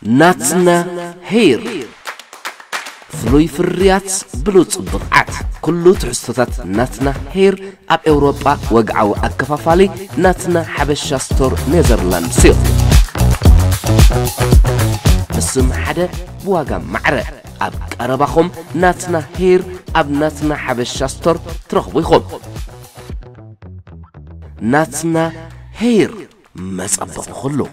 ناتنا هير فلوي فريات بلوت بقعت كله تحسطات ناتنا هير اب اوروبا وقعو اكفافالي ناتنا حبشا ستور نيذرلاند سيل بسم حدا بواقع معرة اب قرباكم ناتنا هير اب ناتنا حبشا ستور ترخبو يخون ناتنا هير مسابق خلو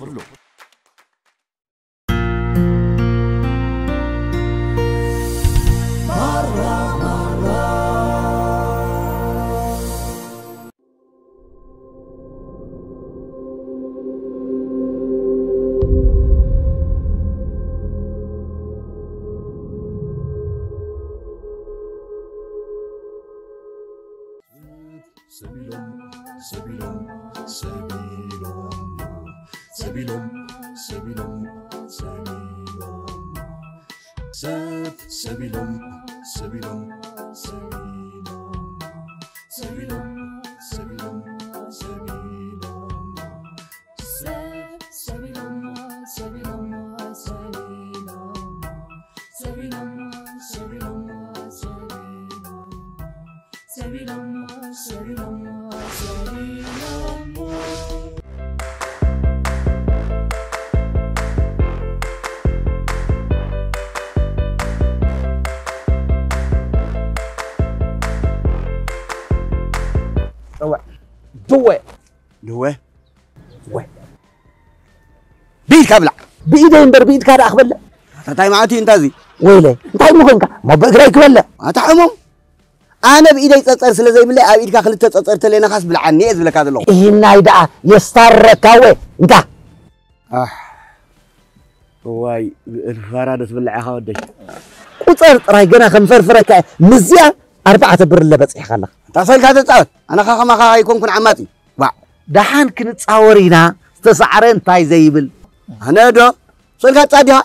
دوه بيد كابلا بإيدين بربيد كار أخبر تاي معاتي انتازي ويلي انتاي مخنك ما بقرايك ولا اتحمم انا بايدي تصصر سلازي بلا ابيد كا خلت تصصرت لينا خاص بالعني از بلك هذا لو هنا يدا يستركاوي انت واي الفرادس بالعها ودي قصر طراي غنا خنفرفرك مزيا 4 بر لبصيح خلك تصلك هذا تصاوت انا خا ما يكون عماتي با دحان كنتصاورينا استسعرن تاي زيبل انا دو صلك تصاديها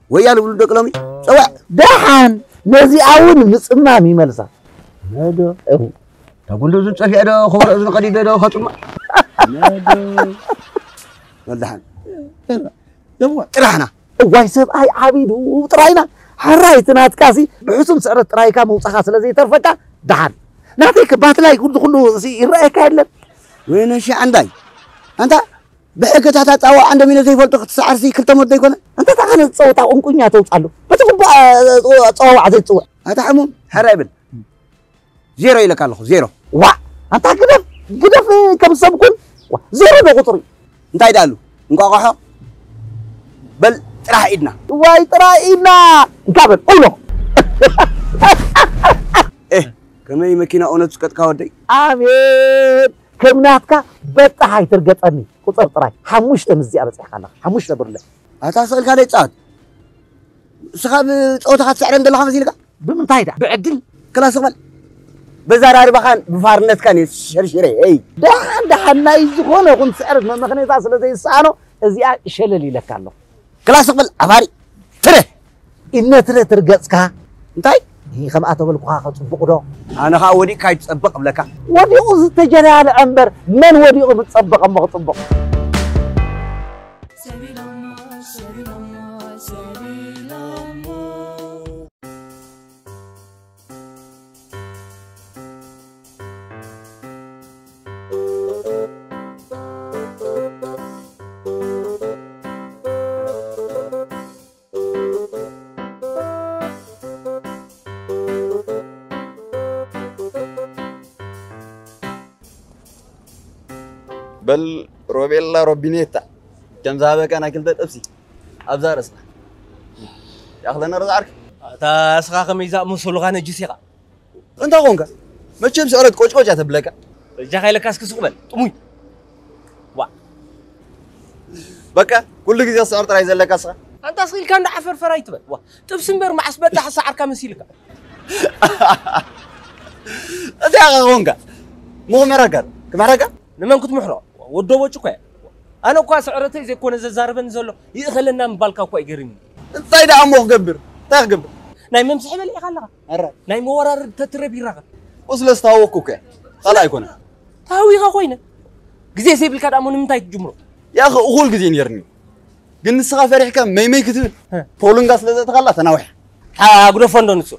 ويا لو دقلمي صوا دحان نزي اون مصمامي ملسا هذا تقول له صفي هذا خبر اذن قديد هذا خطما هذا ودحان يوا طرحنا واي سب اي عبيد وطراينا حرايتنا تكاسي بحسن سعر طرايكا موصخا سلازي ترفكا دحان ناتيك باتلاي كله سي يرايك هلا وين شي عندي انت بحكة تتصاوى عند مين زي فلتو تسعر سي كلتا مود يكون انت تاخذ تصوت انكنيا توصلو بتقول بقى تصوى عزي تصوى هذا حموم حرابل زيرو يلك الله زيرو وا انت كده في كم سبكون زيرو ده قطري انت يدالو نقاقحو بل ترى ايدنا واي ترى ايدنا نكابل قولو ايه كمي ماكينه اونت كتكا ودي امين كمناتك بطحاي ترغطني قطر طراي حموش تمزي ابصح خلك حموش برله اتاسل كاله صات سخاب صوتها تسعرن دلها مسيلك بمنتاي دا بعدل كلاس قبل بزاراري بخان بفارنت كان شرشري اي دحان ناي زخونه كنت سعرت ما مخنيتا سلازي سانو ازيا شلل يلكالو كلاس قبل افاري تره ان تره ترغصكا انتاي هي خم اتبل قاخ صبقدو انا خا ودي كاي تصبق بلكا وديو زتجرى على انبر من وديو بتصبق ما تصبق بل روبي الله ربينيتا كم زابك انا كلت ابسي ابزارس ياخذنا رزعك تا اسخاخ ميزا مسلو غانه جيسيقا انت قونك ما تشم سعرت قوچ تبلك جا خيلك اسكس قبل طموي وا بقى كل غير سعر تراي زلك اسخ انت اصيل كان عفر فرايت بل وا تبسمبر مع اسبت حسعر كمسيلك انت يا قونك مو مرقر كمرقر نمن كنت محرو ودو وچ كوي انا كو سعرتي زي كون ززاربن زلو يخلنا مبالكا كو يغرم انت ايدا امو غبر تغبر ناي ممسح بلي خلغا ارا ناي مورار تتربي رغ وصلت تاوكوك خلا يكون تاوي غا خوينا غزي سيبل كاد امون متاي تجمرو يا اخي اقول غزين يرني قلنا السخا فريحك مي كتب بولنغاس لازم تخلى تناوح أقول فندون سو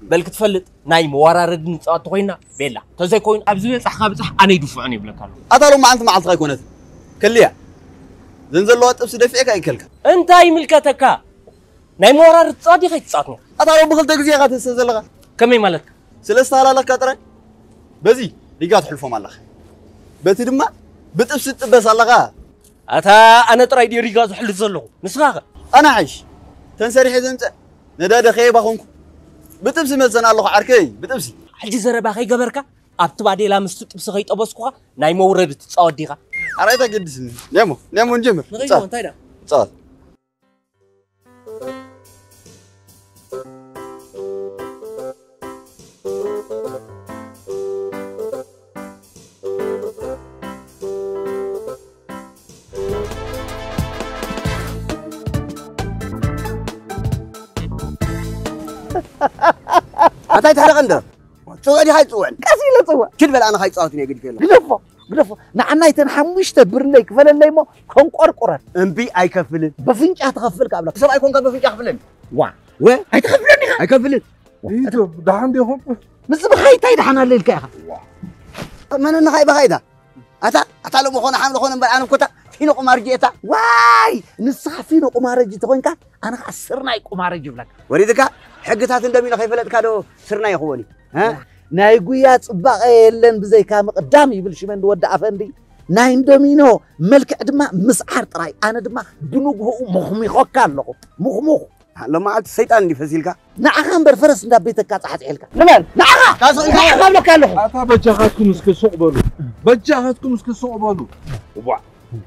بل كتفلت ناي موارد نصات خوينا بيلا تزي كوين أبزوي صح بصح أنا يدفعني بلا كلام أتارو ما أنت ما عاد غيكونت كليا زنزل لو تبص دفعك أي كلك أنت أي ملكتك ناي موارد تصادي خي تصاتني أتارو بخل تجزي غات السنزلة كمي مالك سلسة على لك أترى بزي رجعت حلفه مالك بتدمع بتبص بس على غا أتا أنا ترى يدي رجاز حل زلوا نسخة أنا عايش تنسري حزن أنت نداد خيبة خونك بتبص مثلا الله عركي بتبص حجي زربا خي جبركا أبت بعدي لا مستوت بس خيط أبوسكوا ناي مورد تصادي خا أريتك جدسني نيمو نجمر نغير تايدا صار أنت هذا غندر تقولي هاي تصوّن كاسي لا تصوّن كل بلا أنا هاي صوتني أقول فيلا قلفو نعنا يتنحمشت برلي كفل لي ما كون قرقرة أمبي أي كفلن بفنجة تغفل قبلك سبعي كون قبل فيك أخفلن وا هاي تخفلني هاي كفلن إيدو ده عندي هم مس بخاي تايد حنا الليل كاها من أنا هاي بهايدا أتا لو مخون حامل خون بل أنا كنت في نقم أرجيتا واي نصح في قمار جيت وينك انا خسرنا قمار جيب لك وريدك حقتات اندمي خيفلت كادو سرنا يخوني ها ناي غيا صباق يلن بزي كام قدام يبل شي من ود افندي ناي اندمينو ملك دما مسعر طراي انا دما بنوغو مخمي خوكالو مخمخ لما عاد الشيطان اللي فسيلك نعم برفرس ندا بيتك صحت حيلك لمن نعم كاسو انت قبلك له أتا بجاهاتكم اسك سوق بالو بجاهاتكم اسك سوق بالو وبع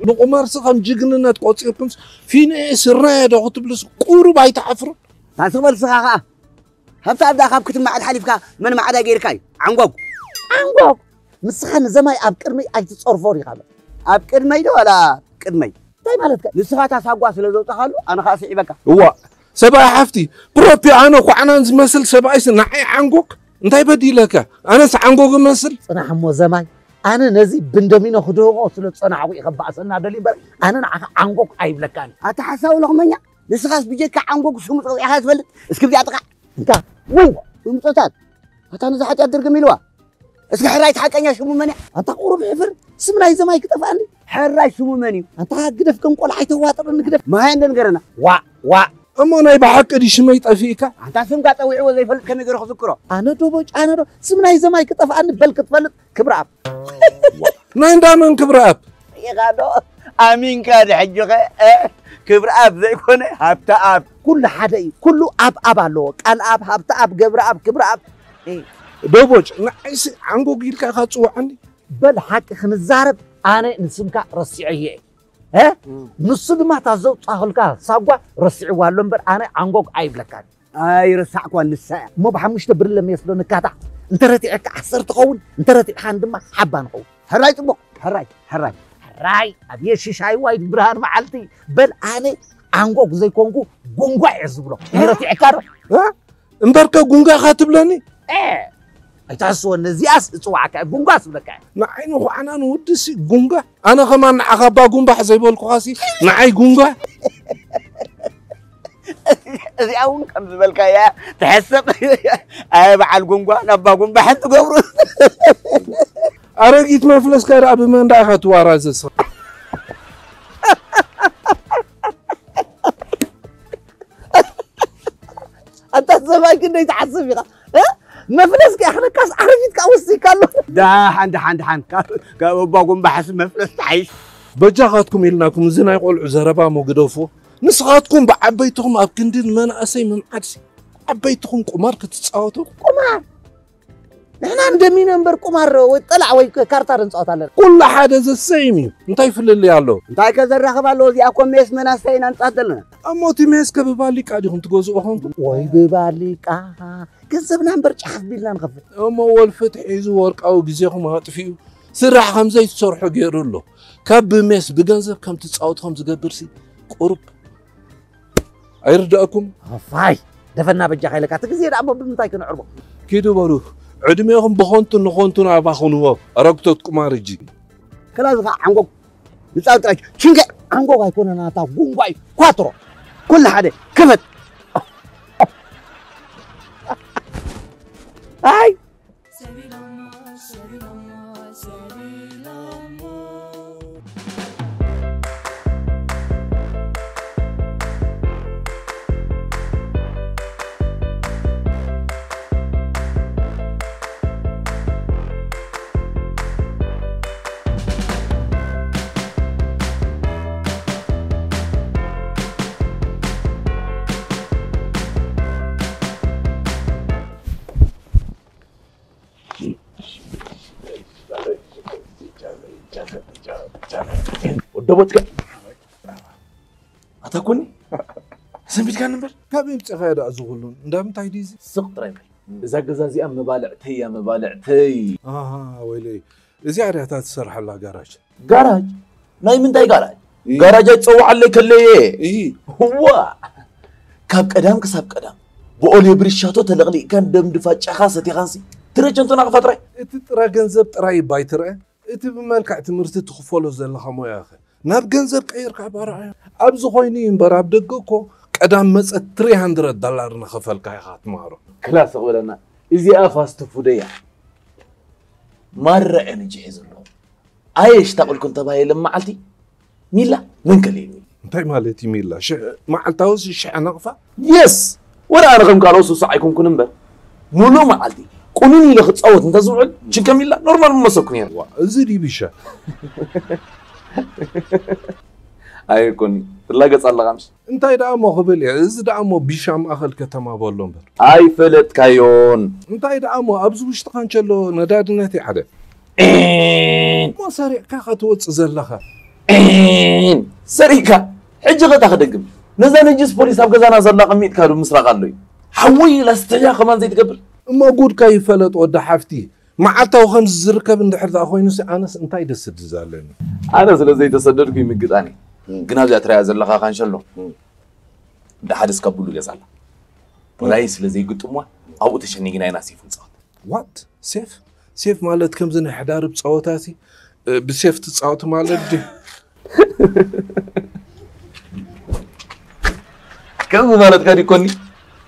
نقمار سخم جيجننا تقصيكم فيني سرايا دغ تبلس قورب ايتعفر تاسبل سخاخا هبتا ابدا خاب كتم معد حليفك من معدا غيركاي عنقوق مسخن زماي اب قرمي ايتصرفوري خاب اب قدمي دو ولا قدمي طيب مالتك نسخاتا ساقوا سلازوطخالو انا خاصي عبك هو سبا حفتي بروبي انا وعنان زمسل سبايس نعي عنقوق انتي بدي لك انا عنقوق مسل صنع حمو زماي انا نزي بندمينو خدوغو سلو صنعو يخباسنا دليبر انا عنقوق ايبلكان اتحساو لغمنيا نسخاس بيجيك عنقوق سمو يا زبل اسكي بدي اطقع انت وين ومصوتات اتا نزحت يدرق ميلوا اسكي حراي تحقنيا شمو مني انت قرب حفر سمناي زماي كطفاني حراي شمو مني انت قدف كم قول حيت واطر نقدف ما هي نغرنا وا اما انا بحق دي شميت افيك انت سمك طويعو زي فلت كم يغرخ ذكره انا دوبوج انا دو سمناي زماي كطفاني بل كتفلت كبراب ناين دامن كبراب يا غادو امين كاد حجقه كبر اب زي كونه هبت اب كل حدا كله اب الله قال اب هبت اب جبر اب كبر اب ايه دوبوج نعيس عنقوق يلك خاصوعني بل حق خنزارب انا نسمك رسعيه ها نص ما تازو طاخلك ساقوا رسعوا لمبر انا عنقوق عيبلكان اي رسعكوا النساء مو بحمش تبر لما يسلون كاتا انت رتيعك 10 تقون انت رتيع عندما حبان قو حراي طبق حراي ابي شاي وايد برهان معلتي بل انا عنقوق زي كونكو غونغا يزبلو رتيعك ها امبركا غونغا خاتبلاني ايه ايتاسو نزياس صواعك غونغا سبلك نعين وعنان ودسي غونغا انا كمان عقبا غونغا زي بولكو خاسي نعي غونغا زي اون كم زبلك يا تحسب اي بعل غونغا نبا غونغا حد غبرو أرجيت ما فلس كراب من داخت وارز انت زمان كنا يتحسب يا ما فلس احنا كاس عرفت كاوسي كله ده حند باقوم بحسب مفلس تعيش بجاغاتكم إلناكم زنا يقول عزربا مقدوفو نسخاتكم بعبيتهم أبكندين من أسي من عدسي عبيتهم قمار كتتصاوتوا قمار نحن عندنا نمبر قمار وطلع وي كارتا نصوت على كل حدا زي السيمي انتي في اللي يالو انتي كزرخ بالو زي اكو ميس مناسينا نصاتلنا اموتي ميس كببالي قاعدهم تغوزوهم وي ببالي كسبنا نمبر صحف بيلنا نخفت اما اول فتح يزو ورقاو غزيهم هاطفيو سرح خمزه يتصرحوا غيرلو كاب ميس بغنزب كم تصاوتهم زغبرسي قرب ايرداكم فاي دفنا بجا خيلك تغزي دابا بمنتاي كنعربو كيدو بارو عدميهم بخونتو نخونتو ناباخونو رقتو قمارجي كلا زفا عنقو نصاوت راي شنك عنقو غايكون انا تا غونغاي كواترو كل حدا كفت هاي ودبوتك أتاكوني سميت كان نمبر كابي بتخيل أزغلون ندم تايديزي سق طيب إذا جزازي أم مبالعتي ويلي إذا عرفتها تسرح الله جراج ناي من تاي جراج يتصوع عليك اللي هو كاب قدام كساب قدام بقول يبرشاتو تلغلي كان دم دفاع خاصتي خانسي ترجم تناق فترة ترى جنزب تراي بايترة إنت بمالك تمرت تخفله زي اللي خمو يا أخي ناب جنزب كير كعبارة أبز خوينين براب دقوكو قدام مس $300 نخفل كايخات مارو كلاس أقولنا إذا أفاست فوديا مرة أنا جهز له أيش تقول كنت باي لما عالتي ميلا من كليني انتي مالتي ميلا ما عالتاوز شيء نقفة يس ولا أنا غم كاروسو ساعيكم كنمبر مولو ما عالتي قولوني لخد صوت انت زوعد شنك ميلا نورمال مسكني زيدي بيشا أي كوني تلاقي صار لغمش انت إذا أمو قبلي إذا أمو بيشام أخل كتما بولون بر أي فلت كايون انت إذا أمو أبزو اشتغان شلو نداد نتي حدا ما سريع كاخت وص زلخا سريكا حجة تاخدقم نزا نجيس بوليس أبقى زانا زلقا ميت كارو مسرق اللوي حوي لاستجا كمان زي تقبل ما أقول كاي فلت ودا حفتي معتا وخمس زركب اندحر ذا أخوي نسي أنس انتاي دسد زالين أنا سلازي تصدر في مقطاني قنا زي أتريا زلقا خان شلو ده حدث قبولو ليزالا بلاي سلازي قلت أموا أو تشني جناي ناسي فنصات وات سيف مالت كم زين حدار بصوتاتي بسيف تصوت مالت دي كم مالت كاري كوني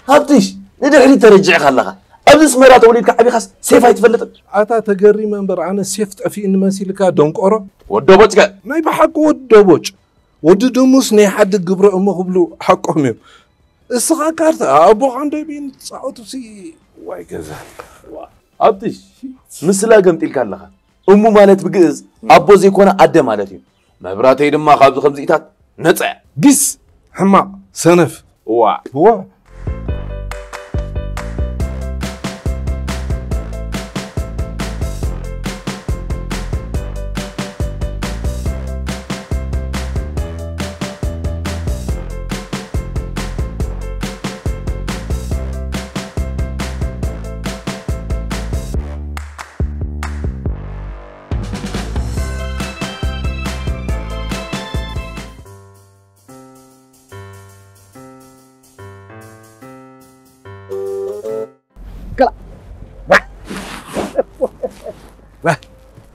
هابتيش ندحري ترجع خلها أبز مرات وليد كعبي خاص سيف هيتفلت أتا تجري منبر أنا سيف تأفي إن مسيلك دونكورة ودوبوتك ناي بحق ودوبوش وددوموس ني حد قبر أمه قبلو حقهم يوم الصغا كارت أبو عندي بين تصعود سي واي كذا هابتيش مثل قمت لك لها أمو مالت بجز أبو زي كونه عدى مالتي مبرات هيدم ما خابز خمسيتات نتع قس حما سنف هو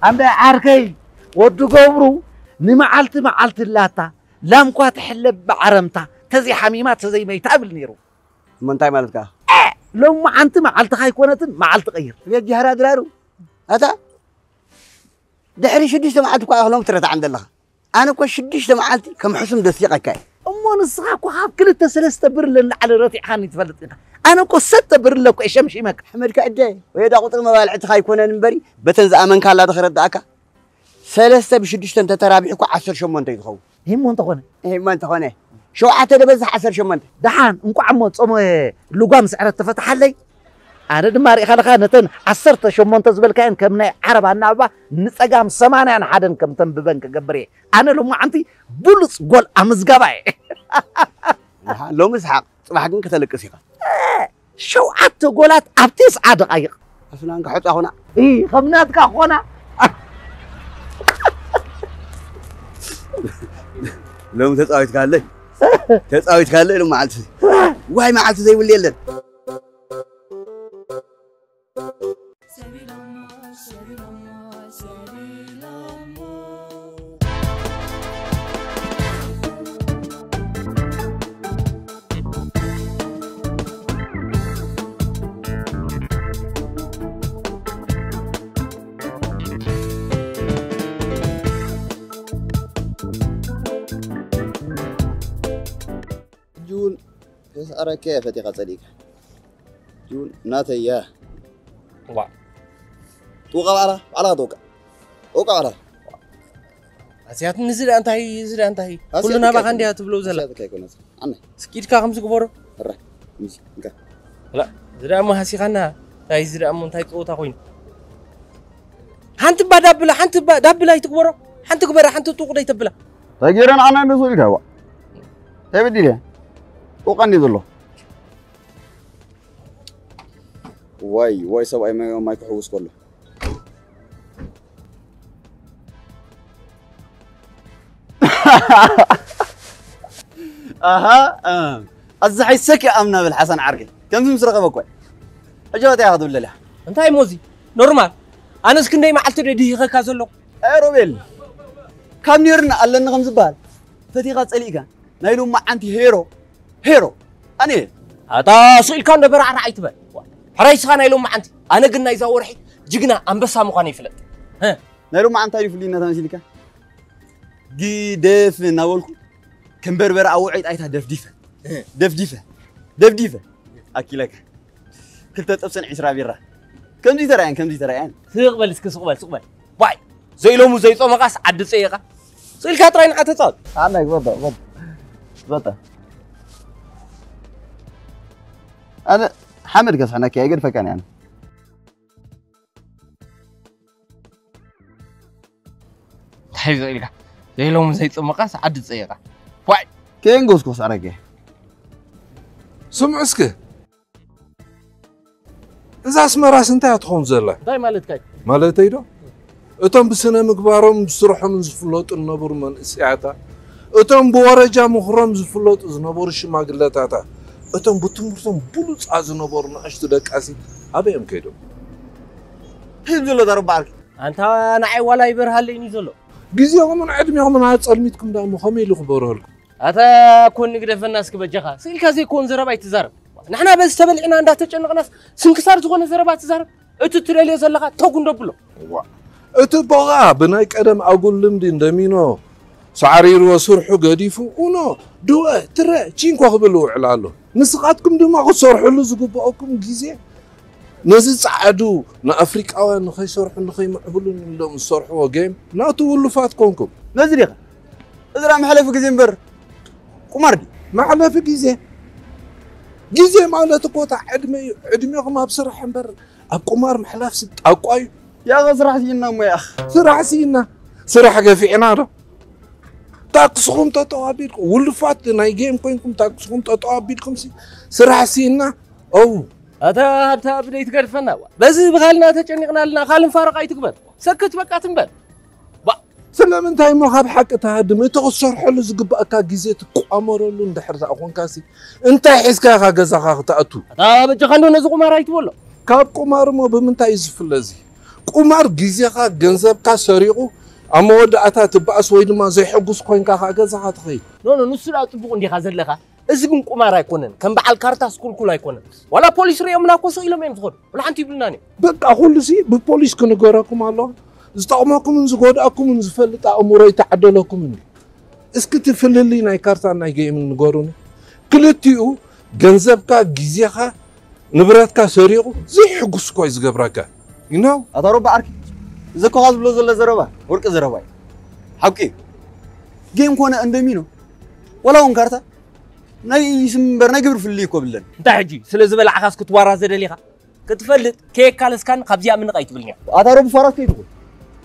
عند عاركي ودو قبرو نمعلت اللاتا لام كوات حلب بعرمتا تزي حميمات تزي ميتابل نيرو من تاي مالتك لو ما أنت معلت هاي كونتن معلت غير في الجهرة درارو هذا دحري شديش معلتك أهلهم ترى عند الله أنا كو شديش معلتي كم حسن دسيقة كاي أمون الصغاق وحاب كل تسلسة برلن على راتي حاني تفلت أنا كو ستة برلك إيش أمشي مك حمد كأدي ويدا قطر مبالعت خاي كونا نبري بتنز أمن كان لا دخل الدعكة سلسة بشديش أنت ترابيحك 10 شمون تيدخو هم أنت هنا ما أنت هنا شو عتده بس 10 شمون دحان انكو عمو تصمو لقام سعر تفتح لي أنا دماري خلقا نتن 10 شمون تزبل كان كمنا عرب النعبة نتقام 8 أنا حدا كم تم ببنك قبري أنا لو ما عندي بولس قول أمز قبعي لو مسحق صباح كن كتلك سيقة شو عدت قولات أبتيس دقايق أصلا أنك حط هنا إيه خمناتك أخونا لو تتقاويت قال لي تتقاويت قال لي لو ما عالت واي ما عالت زي واللي يلن جون تسأرك كيف تيقى صديق جون ناتيا وا توقع على توقع على أسيات نزل أنت هي كلنا بقى عندي هتبلو زلا أنا سكيت كا 5 كبر الرا مش إنك لا زرا ما هسي خنا تاي زرا مون تاي توتا خوين حنت بدبلا حنت دبلا يتكبر حنت كبر حنت توق داي تبلا تغيرنا أنا نسوي كوا تبي دي توقع ني دلو واي سوي ما يكحوس كله اها الزحي سكي امنا بالحسن عرقي كم في مسرقه بكوي اجوت ياخذوا لله انت هاي موزي نورمال انا اسكندي ما حلت دي خكا زلو اي روبيل كم نيرنا الله نغم زبال فتيغا صليقا نايلو ما انت هيرو اني هذا سئل كان دبر على رأيت بقى حريص خان نايلو ما انت انا قلنا اذا ورحي جقنا انبسا مخاني يفلت ها نايلو ما انت يفلينا تمثيلك جي ديف ناولكم كم بربر اوعيت ايتها دفديفه اكلك كنت تطبسن 10 بيره كم دي ترايان سقبل اسك سقبل باي زي لو زي صمقاس عد صيقه سئل كاتراين عتتصاد انا بطا انا حمد قص انا كي اقدر فكان يعني هاي زي لو زي صمقاس عد صيقه باي كين قوس عرقه سمعسك إذا اسم راس انت تخون زلا داي مالتك مالتي دو اتم بسنه مقبارهم بسرحهم زفلوط النبر من اسياتا اتم بورجا مخرم زفلوط زنبر شماغلاتاتا اتم بتمرتم بلوص ازنبرنا اشت دقاسي ابيم كيدو هزلو دربارك انت انا عي ولا يبرهلني زلو غزيهم من عدميهم من اصلميتكم دامو خميلو خبرهلكم اتا كون نقدف الناس كبجخا سيلكا زي كون زرباي تزرب نحنا بس تبلعنا اندا تጨنقناس سنكسار تكون زربات تزرب اتو تريلي زلخا توكن دبلو اتو بوغا بناي قدم اقول لمدي اندمينو سعرير وسرحو غديفو اونو دو ترى تشينكو خبلو علالو نسقاتكم دما خسرحلو زغباكم غيزي نزي صعدو نافريكاوان نخي سرحو نخي معبلو لهم سرحو جيم ناتو ولفات كونكم نزريخ ازرا محلف غزيمبر قمردي محلف جيزي مالت قوتا عدميكم بسرح امبر قمار محلاف ست اقواي يا غزرح سينا ما اخ سرح قفينا دو تاقسكم تطوابيلكم ولفات ناي جيم كوينكم تاقسكم تطوابيلكم سي سرح سينا او اتا بديت قرفنا بس بخالنا تጨنقنا لنا خالن فارق ايتكبر سكت بقى تنبل سلام انتي ما خاب حق تهدم تخسر حلو زقبأك جيزيت قامرلو اندحر اخون كاسي انت حسكا غزاخا تاتو اتا بجخانو نزو قمار ايتولو كاب قمار مو بمنتا يزفلزي قمار جيزيخا غنزبكا سريقو اما وداتا تباس وي دما زي حقوس كوينكا غزاخا تخي نو نسلا طبق اندي خازلخا እዚ ግን ቁማር አይኮነን ከም በዓል ካርታ ስኩልኩል አይኮነን ወላ ፖሊስ ሪዮምና ኮሶ ኢሎም እንፍቆድ ወላ ሓንቲ ይብልናኒ በቃ ሁሉ ሲ በፖሊስ ክንገራኩም አሎ ዝጠቅመኩም ዝጎዳኩም ዝፈልጥ አእምሮ ይተዓደለኩም እስኪ ትፍልልይ ናይ ካርታ ናይ ጌም ንገሩኒ ክልቲኡ ገንዘብካ ጊዜኻ ንብረትካ ሰሪቁ ዘይሕጉስ ኮይ ዝገብረካ ይናው አታሮባ አርኪ ዘኮሃዝ ብሎ ዘለ ዘረባ ወርቅ ዘረባ ሐቂ ጌም ኮነ እንደሚኖ ወላውን ካርታ ናይ ስምበር ናይ ግብር ፍልይ እኮ ብለን እንታይ ሕጂ ስለዚ በላዕኻስ ክትዋራ ዘደሊኻ ክትፈልጥ ከየካ ለስካን ካብዚኣ ምን ቃይ ትብልኛ አታሮብ ፈራት ከይትኩ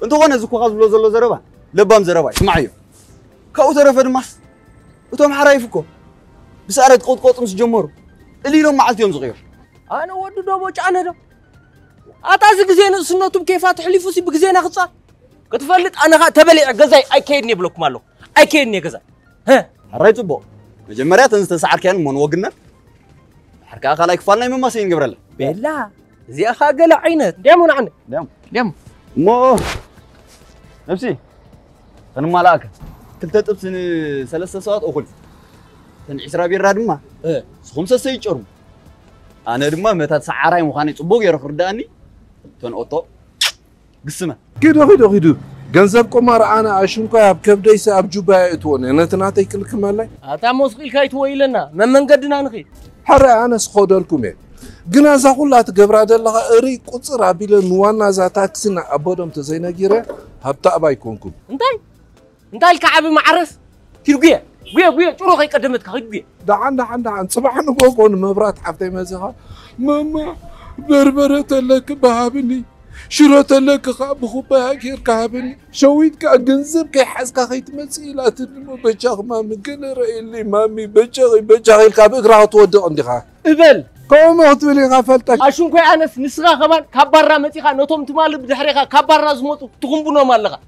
እንተ ሆነ ዝኮሃዝ ብሎ ዘሎ ዘረባ ለባም ዘረባ ስማዕዮ ካብኡ ተረፈ ድማስ እቶም ሓራይፍኮ ብሳረት ቆጥቆጥ ምስ ጀመሩ እሊሎም መዓልትዮም ዝቕይሩ ኣነ ወዲ ዶቦ ጫነ ዶ ኣታዚ ግዜ ንእስነቱ ብከይፋ ትሕሊፉ ሲ ብግዜና ክፃ ክትፈልጥ ኣነኻ ተበሊዕ ገዛይ ኣይከይድኒ የብለኩም ኣለኹ ኣይከይድኒ ገዛይ ሓራይ ፅቡቕ መጀመርያ ተንስተሰዓርክያን ሞን ወግና ሓርካ ካላይ ክፋልና ይመማሰይ ንገብረላ ቤላ እዚኣኻ ገለ ዓይነት ደሙ ንዓነ ደሙ እሞ ነፍሲ ተንማላእከ ክልተ ጥብስን ሰለስተ ሰዓት እኹል ተን 20 ቢራ ድማ ስኹም ሰሰይ ይጨርሙ ኣነ ድማ መታት ሰዓራይ ምዃነይ ፅቡቕ ገይረ ክርዳእኒ ተን ኦቶ ግስመ ኪዱ ገንዘብ ቁማር ኣነ ኣሽንኳ ኣብ ከብደይሰ ኣብ ጁባያ እትወነ ነትናተይ ክልክመለይ ኣታ ሞስቂልካ ይትወይለና መንገድና ንኺድ ሓረ ኣነ ስኾደልኩም እየ ግን እዛ ኩላ ትገብራ ዘለኻ እሪ ቁፅር ኣቢለ ንዋና እዛ ታክሲና ኣቦዶም ተዘይነጊረ ሃብታ ኣባ ኣይኮንኩም እንታይ ኢልካ ዓብ ማዕረስ ኪድ ጉየ ጭሮ ከይቀደመትካ ኺድ ጉየ دعان صباح نقول مبرات حفتي مزها ماما بربرة لك بهابني شرط لك خابخو باكير كهابني شويت كأجنزب كي حسك خيت مسيلات مو بجاغ مامي كن رأيلي مامي بجاغي الكابك راح تودع عندي خا إبل كم أتولي غفلتك أشون كي أنا نسرا كمان كبرنا متيخا نتوم تمال بدحريخا كبرنا زموت تقومبنا مالغا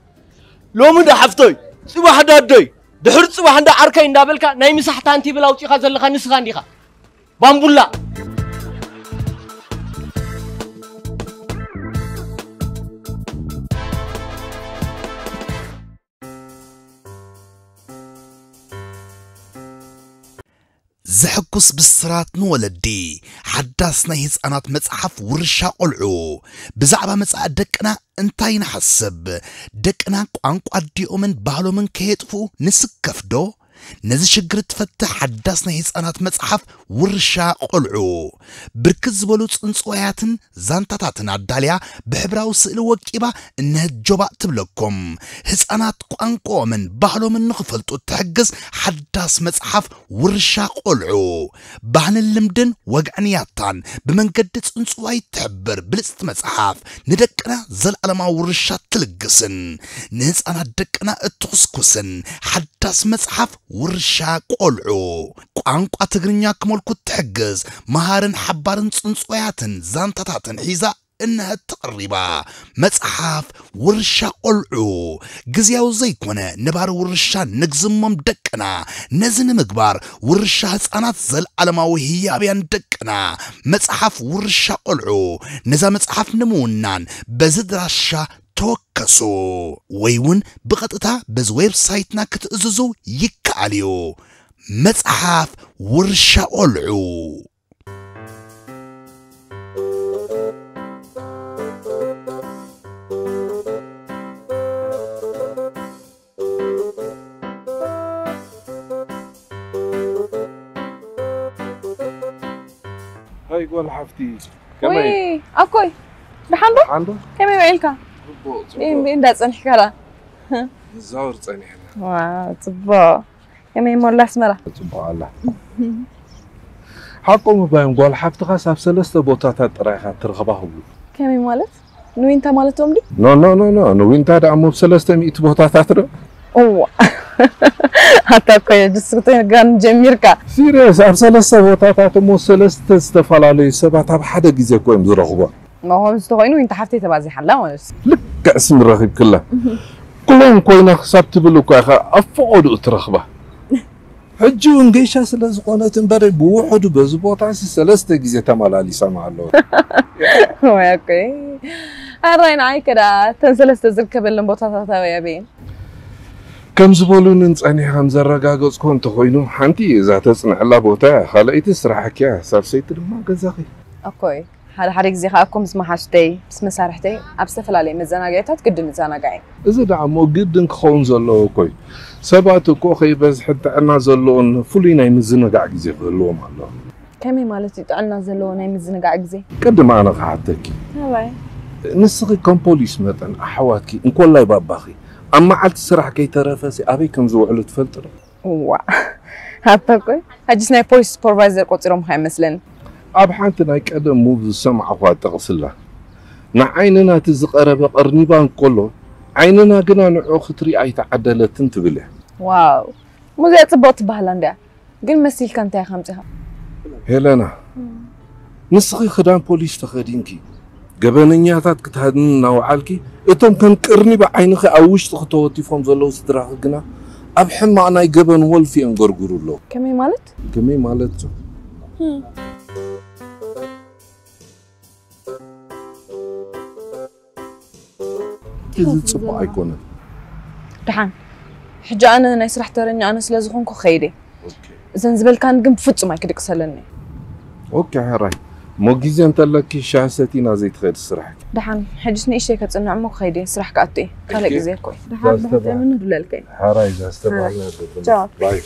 لو من حفتي صباح دادي دحرت صباح عند عركة إندابلكا ناي مسحتان تي بلاو تيخا زلخا نسخان ديخا بامبولا زحكس بالسرات نولدي حداسنا هيزانات مصحف ورشا قلعو بزعبا مصع دقنا انتاي نحسب دقنا قانقو اديو من باهلو من كيطفو نسكفدو نزي شجر تفتح حداسنا هيزانات مصحف ورشا قلعو بركز بلو صنصوياتن زانتاتاتن عداليا بحبراو سئل وقيبا انه جوبا تبلكم هيزانات قانقو من باهلو من نخفلتو تحجز حداس مصحف ورشا قلعو ባህን ልምድን ወግዕንያታን በመንገድ ጽንጽዋይ ተሕብር ብልጽት መጽሐፍ ንደቅና ዘልዓለማዊ ውርሻ ትልግስን ንህፃናት ደቅና እትኹስኩስን ሓዳስ መጽሐፍ ውርሻ ቆልዑ ቋንቋ ትግርኛ ክመልኩ ትሕግዝ መሃርን ሓባርን ጽንጽዋያትን ዛንታታትን ሒዛ إنها تقريبا مصحف ورشا قلعو غزياو زيكونه نبار ورشا نغزمم دقنا نزن مغبار ورشا حصانات زل علماوي هيابيان دقنا مصحف ورشا قلعو نزا مصحف نمونان بزدراشا توكسو ويون بقطتا بز ويب سايتنا كتززو يكاليو مصحف ورشا قلعو هاي قول حفتي وي أكوي بحندو كم يوعيلكا بين دا تصنح كلا زور تصنح واو صبا كم يمولا اسمرا صبا الله حقو مبايم قول حفتي خاص بسلسة بوتاتات رايحة ترغبها كم يمولت نوينتا مالتهم دي نو نوينتا دا عمو بسلسة مئة بوتاتات رو اوه حتى كوي جسقتين كان جميركا سيريس أرسلسة بوتاتات مو سلسة استفالالي سبعة بحدا جيزي كويم زرغبا ما هو مستوينو انت حفتي تبازي حلا ونس لك اسم الرغيب كله كلهم كوينا خسبت بلوكا اخا افقدوا ترخبه حجون جيشا سلازقونه تنبري بوحدو بزبوطا سلسته جيزي تمالالي سمع الله اوكي الراين عاي كده تنسلسته زركب اللمبوطاتا يا بين كم زبولون نصني خمزه رغاغص كنت خوينو حنتي اذا تصنع لا بوتا خليت سرحك يا سبسيت دما غزاخي اوكي هذا حريق زي خاكم اسمه حشتي بس مسارحتي ابسفل علي مزناقيتات قد مزناقاي اذا دعمو قدن خون زلو كوي سباتو كوخي بس حتى انا زلون فلينا مزناقا غزي خلوم الله كمي مالتي انا زلون مزناقا غزي قدم انا قعدتك هاي نسقي كم بوليس مثلا احواتكي ان كل لا باباخي اما عاد سرح كي ترفسي ابي كم زوعلو تفلتر وا حتى كوي اجسنا بوليس سوبرفايزر قطرهم خاي مثلا اب حنتنا قدم مو بسمع اخوات تغسله نعيننا تزقرب قرنيبان كله عيننا قنا نعو خطري اي تعدلت تبله واو مو زي صبوت بهلندا قل مسيل كانت يا خمسها هيلنا نسقي خدام بوليس تخدينكي قبننياتات كتهدن نوعالكي اتم كان قرني بعينخ اوش تخطوتيفهم زلو سدراخ قنا اب حمانا يقبن ولفي انغرغرو له كمي مالت كذا صبا ايكون دحان حجا انا ناي سرح ترني انا سلازخونكو خيدي اوكي زنزبل كان قم بفصم ايكدقسلني اوكي هاي موجزي أنت لك شاساتي زي تخيل الصراحة دحان حجسني إيش كتصنع عمو خيدي صراحة كأتي خليك زي كوي دحان بحط منه دلالكي حراي إذا استبعنا جاو باي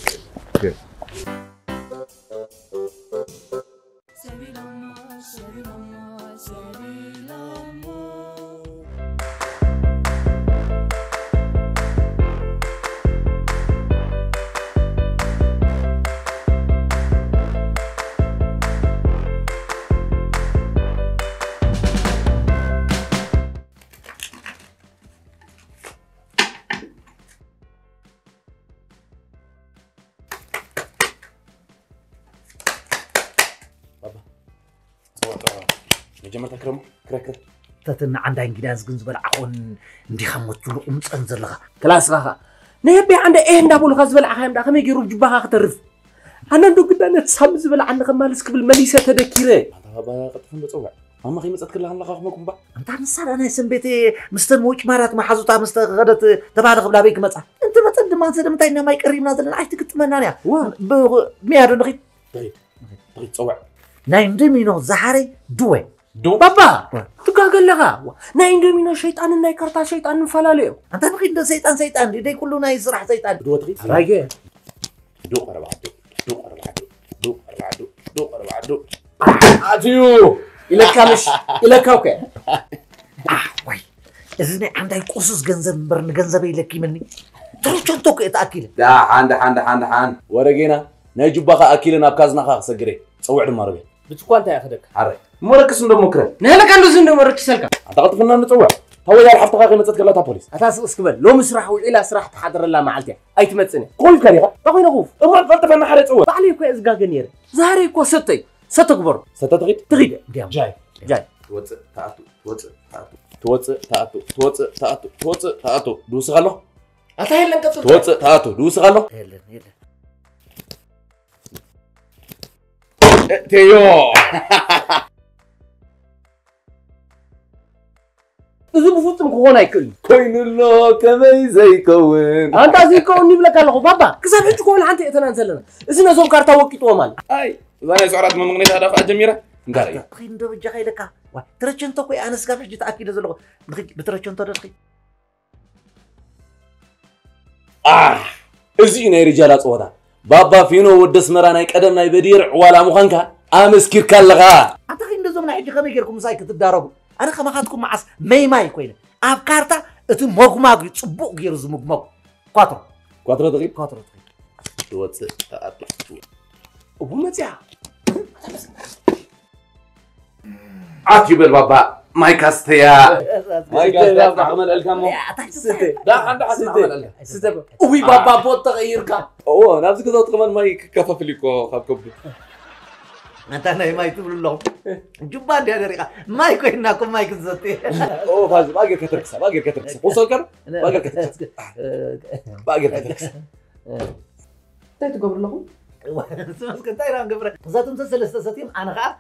مجمع تكرم كراكر تتنا عندها إنجليز جنز بالعون ندي خمت له أنزل لها كلاس غا نبي عنده إيه ندابول غزبل عخام دا خمي يجرب جبها خطرف أنا ندو قد أنا تسحب زبل عندك مالس قبل مليسة تذكيره هذا قد فهم بتصوع ما خي مسألة كلها الله خاخمكم بقى أنت نصار أنا اسم بيتي مستموج مرات ما حزوتها مستغدت تبع قبل أبيك متى أنت ما تصدق ما تصدق متى ما يقرب نازل عايز تكتمنا يا بمية نغيب طيب تصوع نايم دمينو زهري دوي دو بابا تقاقل لغا نايم دمينو شيطان ناي كرتا شيطان فلاليو أنت نغيب ده شيطان دي كله ناي صراحة شيطان دو تغيب رايقه دو أربعة دو أربعة دو عديو إلى كامش إلى كوكب وي إذن عندي قصص جنزب برن جنزبي لك مني ترى شنطوك إتأكل دا حان ورقينا نجيب بقى أكلنا بكازنا خاص سجري تصوع المربي بتقول أنت يا أخدك حري مركز ندم مكرم نهلا كان لازم ندم مركز سلكا أعتقد فينا نتصوع هو يا حفظ خاقي متسد كلها بوليس أساس اسكبل لو مسرح والإله سرح تحضر الله معلتي أي تمتسني كل كريغة بقي نغوف أمر فلت فينا حري تصوع بعلي كوي إزقا جنير زهري كو ستي ستكبر ستتغيد تغيد جاي توصل تأتو دوس غلو أتاهل لنك توصل تأتو دوس غلو تيو إذا بفوتم كونا يكل كوين الله كما زي كون أنت زي كون نبلك على بابا كسب إنت كون عندي إتنا نزلنا إذا نزوم كارتا وقت ومال أي زين سعرات من مغنية هذا جميرة نقاري خين دو جاي لك ترى شنطوك أنا سكابش جيت أكيد زلوا بترى شنطة دخي إزينا يا رجالات صوتا بابا فينو ودس مراناي قدمنا يبدير ولا مخانكا أمسكير كالغا أنت خين دو زمنا حجي خمي غيركم سايك تدارو أنا خما خاتكم معس ماي كوينة أب كارتا أتو مغماغ تصبق غير زمغماغ كواترو دقيق توصل تأتو أبو متى عاتي بالبابا ماي كاستيا عمل الكامو ده عنده حسن عمل الكام وي بابا بوت تغيرك اوه نفسك كذا كمان ماي كفف ليكو خابكم أنت أنا ماي تقول لهم جبان دي أدريكا ماي كويناكم ماي كزتي اوه فاز باقي كتركسا وصل كر باقي كتركسا تقبر لهم سمعت كنت أيران قبره زاتم تسلسل ستيم أنا خا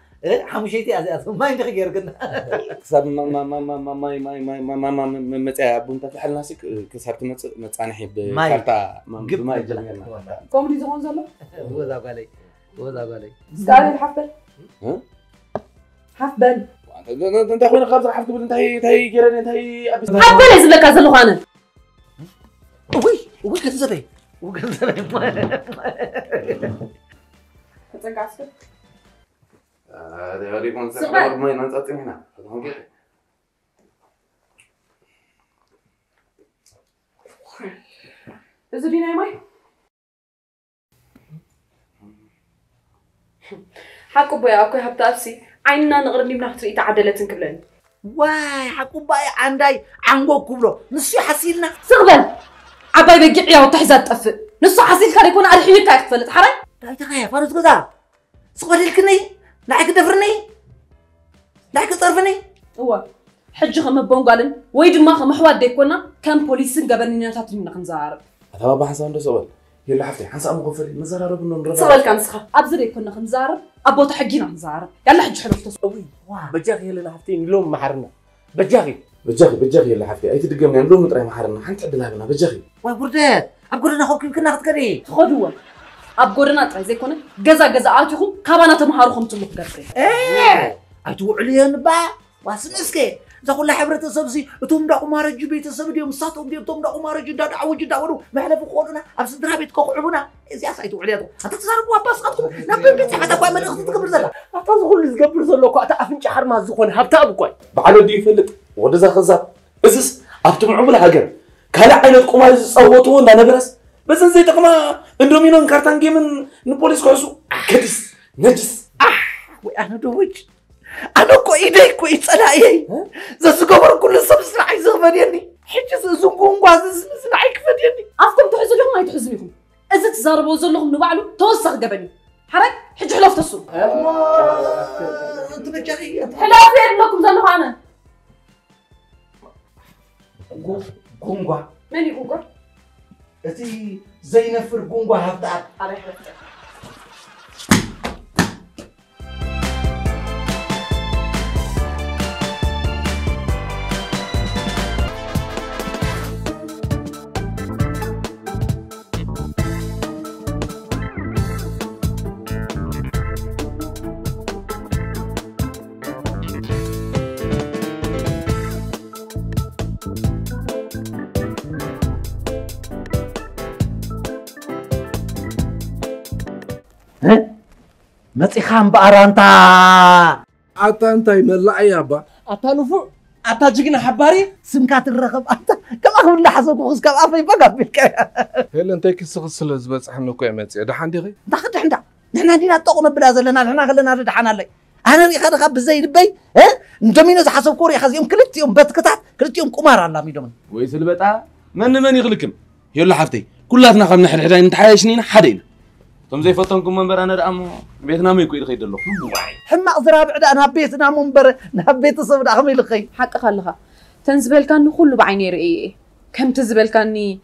حمشيتي أزياء ما عندك غير كنا كسب ما متى بنت في حل ناسك كسبت متى أنا حب كارتا ما يجمعنا كوميدي زمان زمان هو ذا قالي استعمل الحفل حفل انت اخويا خابز حفل انت هي جيران انت هي حفل لازم لك هذا اللغانه وي كذبي كتنك عسكر هذا يوريكم سحر ما ينطط هنا زودينا يا ماي حكوا بيا أكو هبتاسي عيننا نغرني من نحتري تعدلت نكبلن واي حكوا باي عندي عنقو كبلو نسي حسيلنا سغبل عباي بقيع يا وتحزات تقفل نص حسيل كان يكون أرحيلك تقفل تحرك لا تخيل فارس كذا سغبل الكني لعك دفرني لعك طرفني هو حج خم بونغالن ويد ما خم حواد ديكونا كان بوليسن قبلني نتاتري من خنزار هذا بابا حسن ده سؤال يلا حفتي حنسى أبو غفري مزارب إنه نربع سؤال كان سخا أبزري كنا خنزار أبو تحجينا خنزار يلا حج حلو تسوي بجاغي يلا حفتين لوم محرنا بجاغي يلا حفتي أي تدقمني نلوم نطري محرنا حنت عدلها بنا بجاغي واي بردات أبقولنا خوك يمكن ناخذ كري خدوه أبقولنا طري زي كنا جزا آتيهم كابانا تمهارهم تلوك قفري أتوعلين با واسمسكي زخول حبرة سبسي توم دا قمارج بيت سبدي مساتهم دي توم دا قمارج دا عوج دا ورو ما احنا فوقنا ابس درابيت كوعبنا ازي اسايتو عليتو انت تصاربوا باس قطو نبي بيت حتى قوي من اختي تكبر زلا أتظهر زقبر زلوكو أتا أفنش حرما زخون هبتا أبقوي بعلو دي يفلت ودزا خزاب اسس أبتم عمل هاجر كالا عينت قمار صوتو ولا نبرس بس زي تقما اندومينون كارتان جيمن نبوليس كويسو كدس نجس وانا دوج أنا كويدي كويس أنا إيه زس قبر كل سبس نعي زغفنيني حجز زنقون قاز سبس نعي كفديني أفكم تحزوا لهم ما يتحزنكم إذا تزاربوا زلهم نبعلوا توسخ قبني حرك حج حلوف تصو أنت بجاهية حلوف فين لكم زلوا أنا قنقوا ماني قنقوا أتي زي نفر قنقوا هفتعب على حلوف متخام بارانتا أنت ملعي أبا أتا نفو أتا جينا حباري سمكات الرقم أنت كم أخذ اللي حسب وخذ كم أفي بقى بالك هل أنت كيس غسل زبز حنا كوي متي ده حندي غي دخلت عندها نحن دينا تقنا بلازل لنا نحن خلينا ردحنا لي أنا اللي خد خب زي البي نجمين إذا حسب كوري خذ يوم كلت يوم بتكتات كلت يوم كمار على ميدون ويس البتا من يغلكم يلا حفتي كلاتنا خمنا حدا نتحايشنين حدين تم زي فتنكم منبر أنا رأمو بيتنا ما يكوي الخير دلو حما أزرع بعد أنا بيتنا منبر نهبيت صبر أخمي الخي حق خلها تنزبل كان كله بعيني رأيه كم تزبل كاني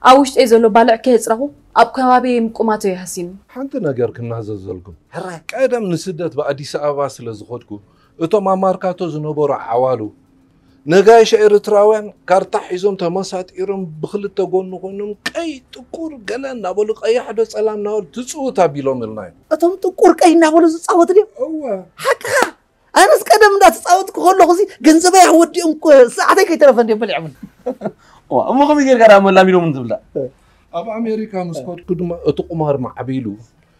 أوش إذا لو بالع كيس راهو أبكوابي مقوماتو يحسين حنت نجار كنا زلزلكم قدم نسدت بأديس أبا سلزخدكم أتو ما ماركاتو زنبور عوالو نجايش إرتراوان كارتاح يزوم تماسات إيرم بخلت تقول نقولهم كي تقول جلنا نقولك أي حدا سلام نقول تسوي تابيلو ملناين أتوم تقول كي نقول تصوت لي أوه حكها أنا سكدم دا تصوت كل خزي جنزبي يودي ساعتين كي تلفن دي بلعمل أمو خمي غير كلام ولا ميلو من زبلا أبا أمريكا مسكوت كدما أتقمار مع عبيلو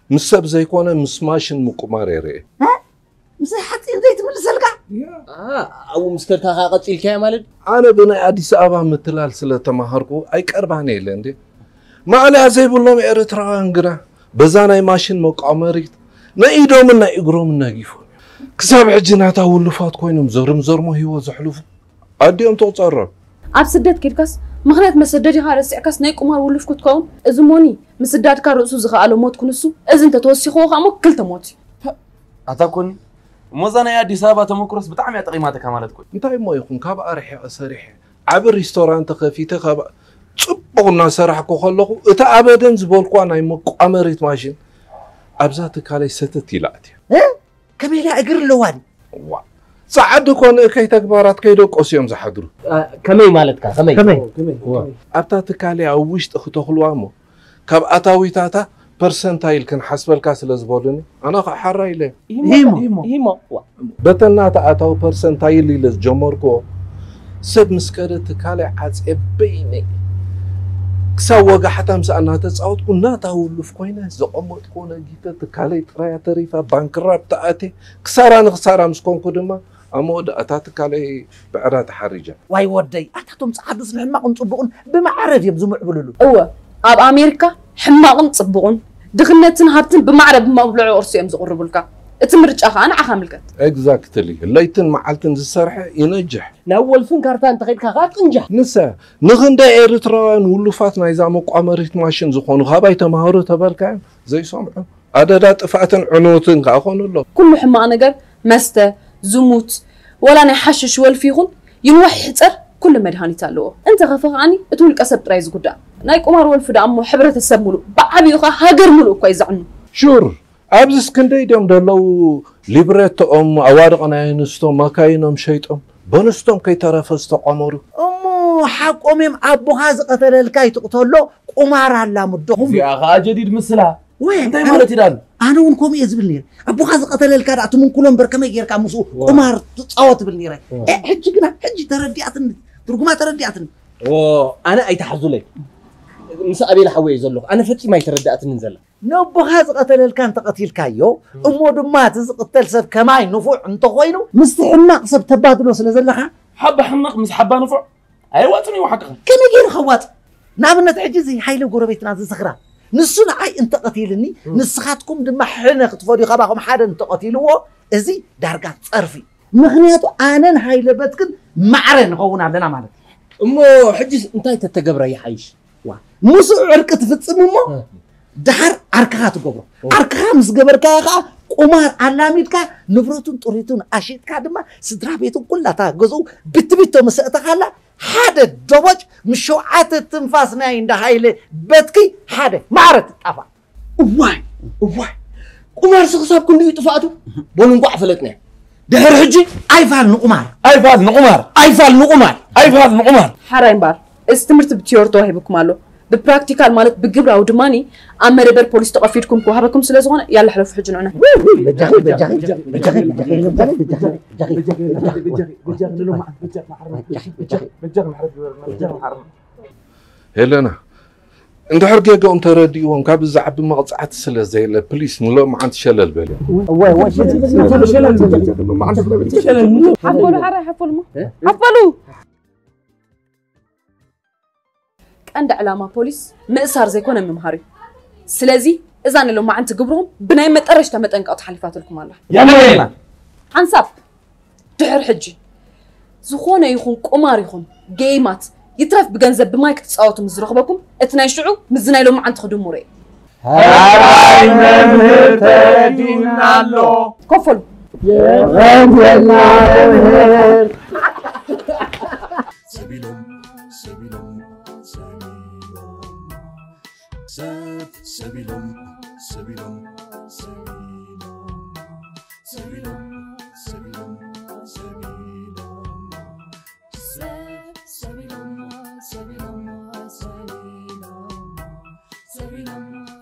مسب زي كونه مسماشن مقمار يري مسح حتى يديت من السلقة أو مسكرتها خاقت الكاي مالد أنا بنا أديس أبا متلال سلا تمهركو أي كرباني لندي ما عليها زي بقولهم إرتراوان قرا بزانا ماشين مقامريت نايدو من نايقرو من ناقيفو كساب عجناتا ولفات كوينهم زرمو هيو زحلوف أديهم توصرر أب سدد كيركس مخنات مسددي خالص عكس ناي قمار ولف كتكون ازموني مسداد كارسو زخالو موت كنسو اذن تتوسخو خامو كلتا موت أتاكون موزانا يا أديس أبا تمكرس بتعمل يا تقيماتك مالتكم انتي ما يكون كاب أريحي أسريحي عبر ريستوران تخفيته كاب صبغنا سرحكو خلقو اتا أبدا زبولكو أنا مقامريت ماشين أبزاتك علي ستة لاتي كميلا أقر اللوان ساعدو كون كي تكبارات كيدو قوسيوم زحقرو كمي مالتك كمي أبتاتك علي أوشت أخطو خلوامو كاب أتاويتاتا برسنتايل كان حسب الكاس لزبولني أنا حراي ليه هيما بتلنا تأتاو برسنتايل اللي لزجمركو سب مسكرتك علي عز بيني كسوق حتى مسأنا تصعد كنا تهولف كوينة زقمت كونا جيتا تكالي ترايا تريفا بانكراب تأتي كسارة نخسارة مسكون كدما أمود أتاتك علي بعرات حرجة واي ودي أتاتهم صعدوا سنحما قنصبقون بمعرف يبزموا عبلولو هو أب أمريكا حماقن صبقون دخلنتن هابتن بمعرب مبلع أرسيم زقربلك اتمرج أخا أنا عخاملكت exactly الليتن معلتن السرحة ينجح نأول فين كارتان تخيلك غاق انجح نسا نغندا إيرتراوان ولفاتنا إذا مقامريت ماشين زخون غاباي تمهارو تبالكا زي سمعو أدادات فاتن عنوتن غاقون الله كل حما نجر مسته زموت ولا نحشش والفيغن ينوح حتر كل مدهاني تالو أنت غفغاني تقول كسب رايز قدا نايك عمر والفدا أمو حبرة السمولو بعبيوخا هاجر ملو كويس عنه شور أبز كندي دم دلو ليبريت أوارقنا ينستو ماكاينهم شيطهم بنستم كي ترفستو عمرو أمو حق أميم أبو هازق قتل الكاي تقتلو قمار على مدهم يا أخا جديد مثلها وين انت مالتي دان انا ونكم يزبلني ابو خاز قتل الكاد اتمن كلهم بركمه يركع مسو قمار تصوت بالنيره حجنا حج تردياتن ترجمه تردياتن انا ايتحزلي مس ابي لحوي زلو انا فتي ما يتردات ننزل نبو خاز قتل الكان تقتيل كايو امو دما تزقتل سب كماي نفوع انت خوينو مستحنا سب تبادلو سلازلخا حب حمق مس حبا نفع ايواتني وحقك كم غير خوات نابنت حجزي حيله غربيتنا زخرا نسنا عي انت قتيلني نسخاتكم دما حنا خطفودي خباكم حدا انت قتيلو ازي دارغا صرفي مخنياتو انن حيله بتكن معرن خونا لنا مالك امو حجز انتي تتقبر يا حيش مسو عرق تفصمو دحر عركها تقبرو عركها مس قبركا قمار علاميدكا نبرتون طريتون اشيتكا دما سدرا بيتون كلها غزو بتبيتو مسأتخالا حدا دوج مشوعات التنفاس ناي عند هايله بتكي حدا معرت طفا واي قمار سخصاب كل يطفاتو بون نقع فلتنا دحر حجي ايفال نقمار حراين بار استمرت بتيورتو هيبكم مالو ببراكتيكال مالت بجبراو دماني اما ريبر بوليس تقفيتكم كوهبكم سلازونه يلا حلف حجنونا هيلنا انت حرقه انت رديهم كاب الزعب مقطعات سلا زي البوليس ملو ما عند شلل بالي حفلوا حرا حفلوا عند علامة بوليس مأسار زي كونه ممهاري سلازي إذا أنا لو ما عند قبرهم بناي متقرش تمت أنك حلفات لكم الله يا ماما عنصب تحر حجي زخونه يخون قمار يخون جيمات يترف بجنزب بمايك تصاوتوا مزرخبكم اتناشعوا مزنا لو ما عند خدوم مري هاي ممهر تدينا له كفل Sevilama